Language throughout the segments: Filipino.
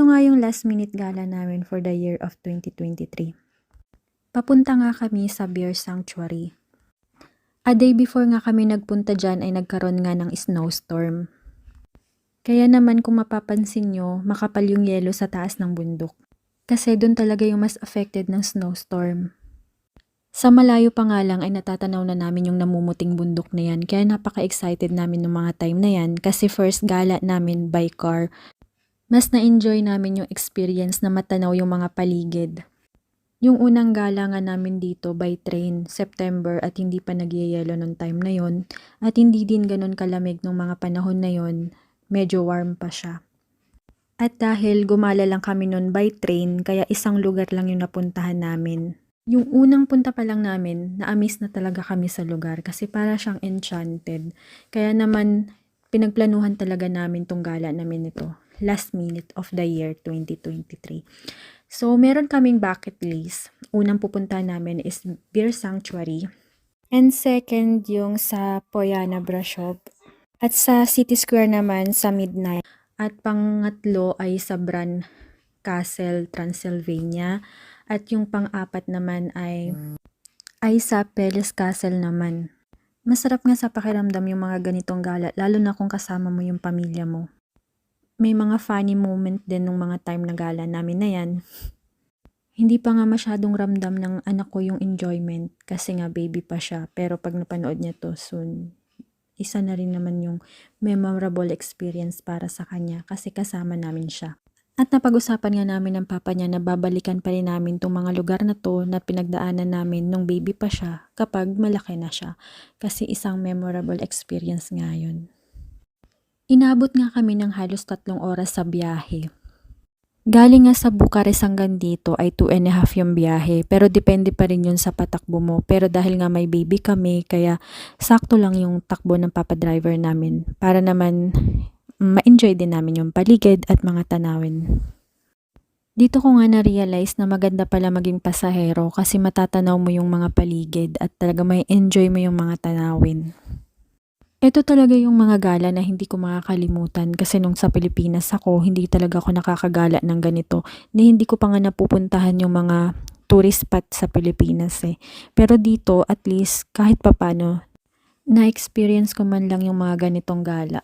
Ito nga yung last minute gala namin for the year of 2023. Papunta nga kami sa Bear Sanctuary. A day before nga kami nagpunta dyan ay nagkaroon nga ng snowstorm. Kaya naman kung mapapansin nyo, makapal yung yelo sa taas ng bundok. Kasi doon talaga yung mas affected ng snowstorm. Sa malayo pa nga lang ay natatanaw na namin yung namumuting bundok na yan. Kaya napaka-excited namin ng mga time na yan kasi first gala namin by car. Mas na-enjoy namin yung experience na matanaw yung mga paligid. Yung unang gala nga namin dito by train, September at hindi pa nagyayelo nung time na yon at hindi din ganun kalamig nung mga panahon na yon, medyo warm pa siya. At dahil gumala lang kami nun by train, kaya isang lugar lang yung napuntahan namin. Yung unang punta pa lang namin, na-amaze na talaga kami sa lugar kasi para siyang enchanted. Kaya naman, pinagplanuhan talaga namin tong gala namin ito. Last minute of the year 2023. So, meron kaming bucket list. Unang pupunta namin is Bear Sanctuary. And second, yung sa Poyana Brashov. At sa City Square naman, sa Midnight. At pangatlo ay sa Bran Castle, Transylvania. At yung pang-apat naman ay sa Palace Castle naman. Masarap nga sa pakiramdam yung mga ganitong gala, lalo na kung kasama mo yung pamilya mo. May mga funny moment din nung mga time na gala namin na yan. Hindi pa nga masyadong ramdam ng anak ko yung enjoyment kasi nga baby pa siya. Pero pag napanood niya to soon, isa na rin naman yung memorable experience para sa kanya kasi kasama namin siya. At napag-usapan nga namin ng papa niya na babalikan pa rin namin tong mga lugar na to na pinagdaanan namin nung baby pa siya kapag malaki na siya. Kasi isang memorable experience nga yun. Inabot nga kami ng halos 3 oras sa biyahe. Galing nga sa Bucharest hanggang dito ay 2.5 yung biyahe pero depende pa rin yun sa patakbo mo. Pero dahil nga may baby kami kaya sakto lang yung takbo ng papa driver namin para naman ma-enjoy din namin yung paligid at mga tanawin. Dito ko nga na-realize na maganda pala maging pasahero kasi matatanaw mo yung mga paligid at talaga may enjoy mo yung mga tanawin. Ito talaga yung mga gala na hindi ko makakalimutan kasi nung sa Pilipinas ako, hindi talaga ako nakakagala ng ganito. Hindi ko pa nga napupuntahan yung mga tourist spot sa Pilipinas eh. Pero dito, at least, kahit papano, na-experience ko man lang yung mga ganitong gala.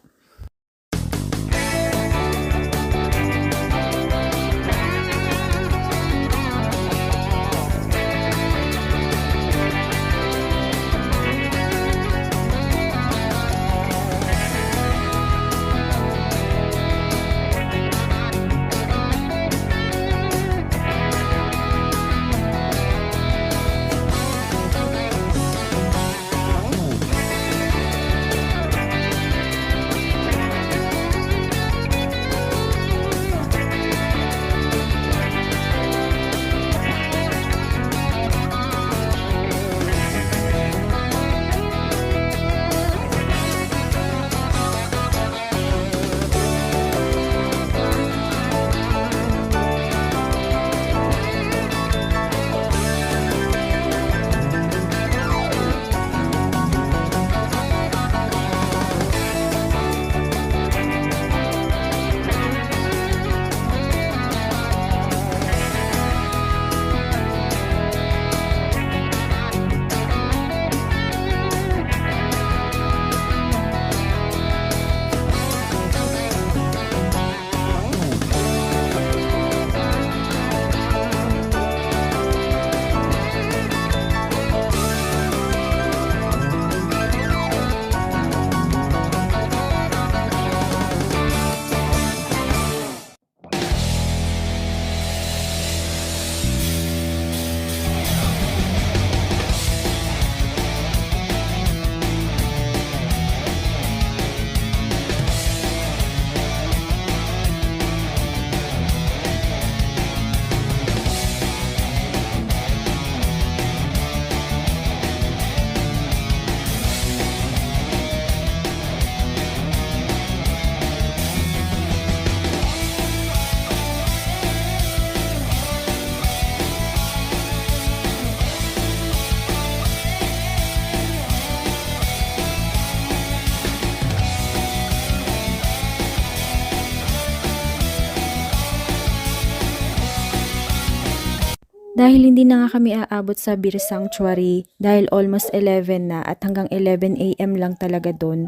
Dahil hindi na nga kami aabot sa Beer Sanctuary dahil almost 11 na at hanggang 11 AM lang talaga doon.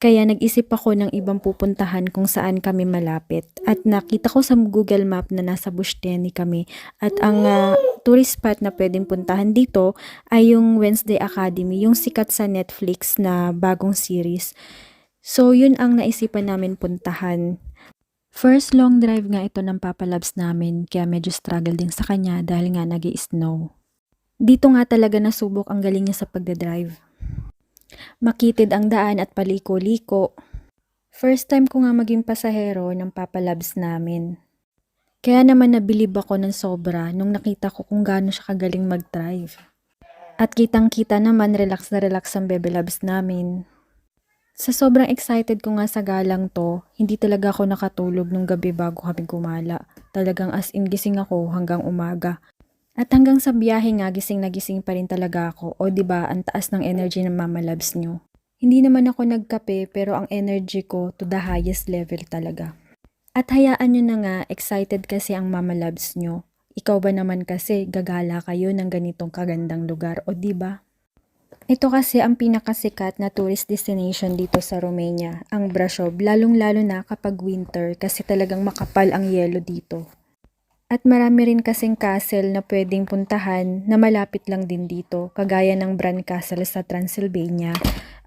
Kaya nag-isip ako ng ibang pupuntahan kung saan kami malapit. At nakita ko sa Google Map na nasa Bushteni kami. At ang tourist spot na pwedeng puntahan dito ay yung Wednesday Academy, yung sikat sa Netflix na bagong series. So yun ang naisipan namin puntahan. First long drive nga ito ng Papa Labs namin kaya medyo struggle din sa kanya dahil nga nag-i-snow. Dito nga talaga nasubok ang galing niya sa pagdadrive. Makitid ang daan at paliko-liko. First time ko nga maging pasahero ng Papa Labs namin. Kaya naman nabilib ako ng sobra nung nakita ko kung gaano siya kagaling mag-drive. At kitang-kita naman relax na relax ang Bebe Labs namin. Sa sobrang excited ko nga sa galang to, hindi talaga ako nakatulog nung gabi bago kami gumala. Talagang as in gising ako hanggang umaga. At hanggang sa biyahe nga gising na gising pa rin talaga ako. O diba, ang taas ng energy ng Mama Labs nyo. Hindi naman ako nagkape pero ang energy ko to the highest level talaga. At hayaan nyo na nga, excited kasi ang Mama Labs nyo. Ikaw ba naman kasi gagala kayo ng ganitong kagandang lugar o diba? Ito kasi ang pinakasikat na tourist destination dito sa Romania, ang Brasov, lalong-lalo na kapag winter kasi talagang makapal ang yelo dito. At marami rin kasing castle na pwedeng puntahan na malapit lang din dito, kagaya ng Bran Castle sa Transylvania,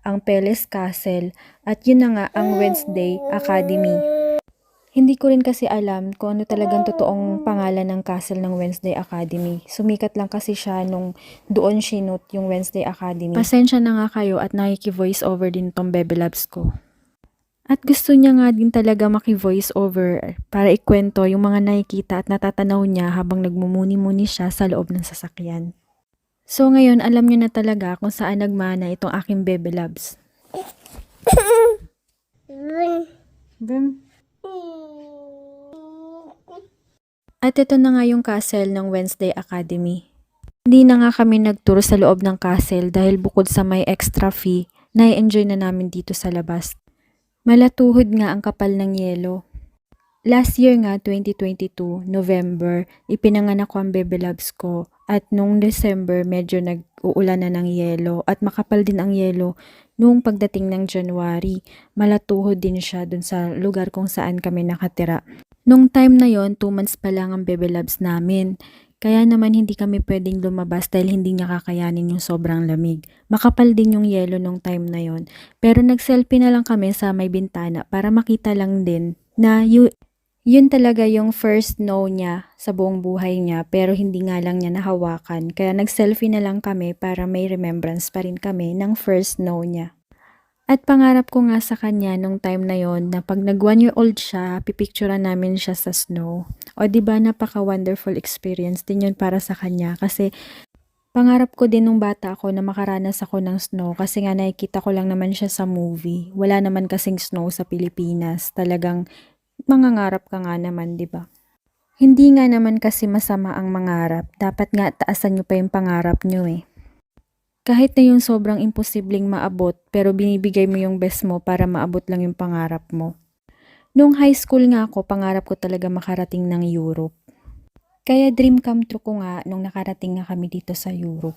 ang Palace Castle, at yun na nga ang Wednesday Academy. Hindi ko rin kasi alam kung ano talagang totoong pangalan ng castle ng Wednesday Academy. Sumikat lang kasi siya nung doon sinut yung Wednesday Academy. Pasensya na nga kayo at nakiki-voice over din tong Bebe Labs ko. At gusto niya nga din talaga maki-voice over para ikwento yung mga nakikita at natatanaw niya habang nagmumuni-muni siya sa loob ng sasakyan. So ngayon alam niyo na talaga kung saan nagmana itong aking Bebe Labs. At ito na nga yung castle ng Wednesday Academy. Hindi na nga kami nagtour sa loob ng castle dahil bukod sa may extra fee, na-enjoy na namin dito sa labas. Malatuhod nga ang kapal ng yelo. Last year nga, 2022, November, ipinanganak ko ang Bebe Labs ko at nung December medyo nag-uulan na ng yelo at makapal din ang yelo nung pagdating ng January. Malatuhod din siya dun sa lugar kung saan kami nakatira. Nung time na yon 2 months pa lang ang Bebe Labs namin. Kaya naman hindi kami pwedeng lumabas dahil hindi niya kakayanin yung sobrang lamig. Makapal din yung yelo nung time na yon. Pero nag-selfie na lang kami sa may bintana para makita lang din na yun talaga yung first snow niya sa buong buhay niya pero hindi nga lang niya nahawakan. Kaya nag-selfie na lang kami para may remembrance pa rin kami ng first snow niya. At pangarap ko nga sa kanya nung time na yon na pag nag 1 year old siya, pipicturean namin siya sa snow. O diba napaka-wonderful experience din yun para sa kanya kasi pangarap ko din nung bata ako na makaranas ako ng snow kasi nga nakikita ko lang naman siya sa movie. Wala naman kasing snow sa Pilipinas. Talagang mangangarap ka nga naman, diba? Hindi nga naman kasi masama ang mangarap. Dapat nga taasan nyo pa yung pangarap nyo eh. Kahit na yung sobrang imposibleng maabot pero binibigay mo yung best mo para maabot lang yung pangarap mo. Nung high school nga ako, pangarap ko talaga makarating ng Europe. Kaya dream come true ko nga nung nakarating nga kami dito sa Europe.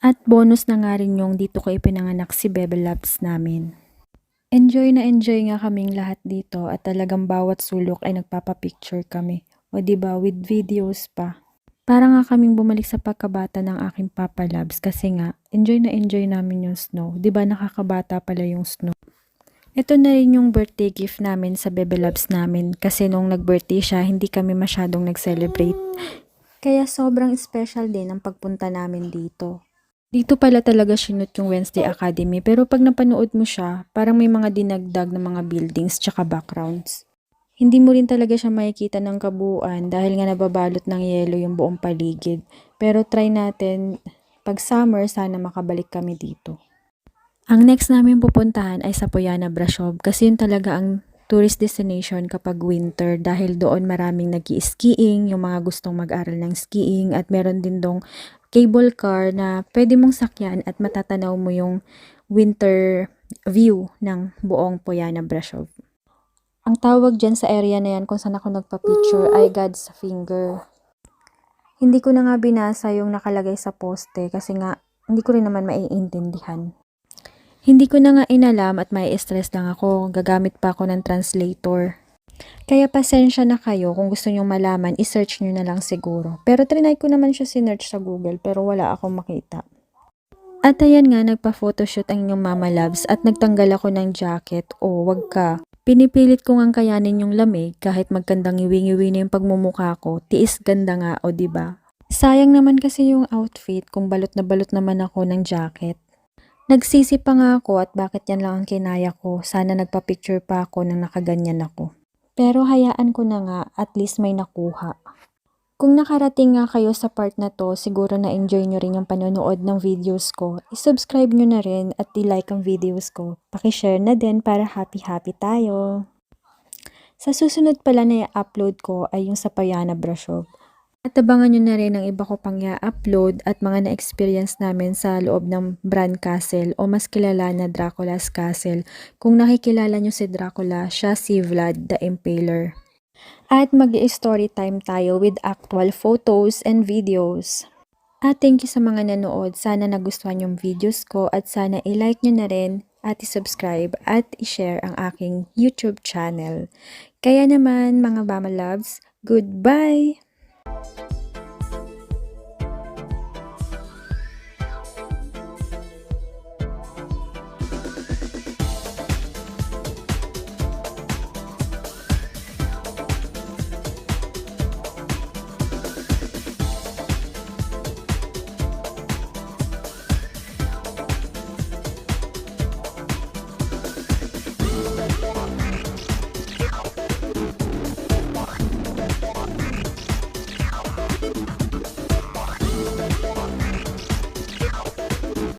At bonus na nga rin yung dito ko ipinanganak si Bebe Labs namin. Enjoy na enjoy nga kaming lahat dito at talagang bawat sulok ay nagpapapicture kami. O diba, with videos pa. Para nga kaming bumalik sa pagkabata ng aking Papa Labs kasi nga, enjoy na enjoy namin yung snow. Diba nakakabata pala yung snow. Ito na rin yung birthday gift namin sa Bebe Labs namin kasi nung nag-birthday siya, hindi kami masyadong nag-celebrate. Kaya sobrang special din ang pagpunta namin dito. Dito pala talaga sinut yung Wednesday Academy pero pag napanood mo siya, parang may mga dinagdag na mga buildings tsaka backgrounds. Hindi mo rin talaga siya makikita ng kabuuan dahil nga nababalot ng yelo yung buong paligid. Pero try natin, pag summer, sana makabalik kami dito. Ang next namin pupuntahan ay sa Poiana Brasov kasi yun talaga ang tourist destination kapag winter dahil doon maraming nag-i-skiing, yung mga gustong mag-aral ng skiing at meron din dong cable car na pwede mong sakyan at matatanaw mo yung winter view ng buong Poiana Brasov. Ang tawag dyan sa area na yan kung saan ako nagpa-picture ay God's Finger. Hindi ko na nga binasa yung nakalagay sa poste kasi nga hindi ko rin naman maiintindihan. Hindi ko na nga inalam at may stress lang ako, gagamit pa ako ng translator. Kaya pasensya na kayo kung gusto nyong malaman, isearch nyo na lang siguro. Pero trinay ko naman siya sinearch sa Google pero wala akong makita. At ayan nga, nagpa-photoshoot ang inyong Mama Loves at nagtanggal ako ng jacket. O, wag ka. Pinipilit ko ngang kayanin yung lamig kahit magkandang ngiwi-ngiwi na yung pagmumukha ko. Tiis ganda nga, o diba? Sayang naman kasi yung outfit kung balot na balot naman ako ng jacket. Nagsisi pa nga ako at bakit yan lang ang kinaya ko. Sana nagpa-picture pa ako nang nakaganyan ako. Pero hayaan ko na nga, at least may nakuha. Kung nakarating nga kayo sa part na to, siguro na-enjoy nyo rin yung panonood ng videos ko. I-subscribe nyo na rin at i-like ang videos ko. Paki-share na din para happy-happy tayo. Sa susunod pala na i-upload ko ay yung sa Payana Brashov. At abangan nyo na rin ang iba ko pang i-upload at mga na-experience namin sa loob ng Bran Castle o mas kilala na Dracula's Castle. Kung nakikilala nyo si Dracula, siya si Vlad the Impaler. At mag-story time tayo with actual photos and videos. At thank you sa mga nanood. Sana nagustuhan yung videos ko at sana i-like nyo na rin at i-subscribe at i-share ang aking YouTube channel. Kaya naman mga Mama Loves, goodbye!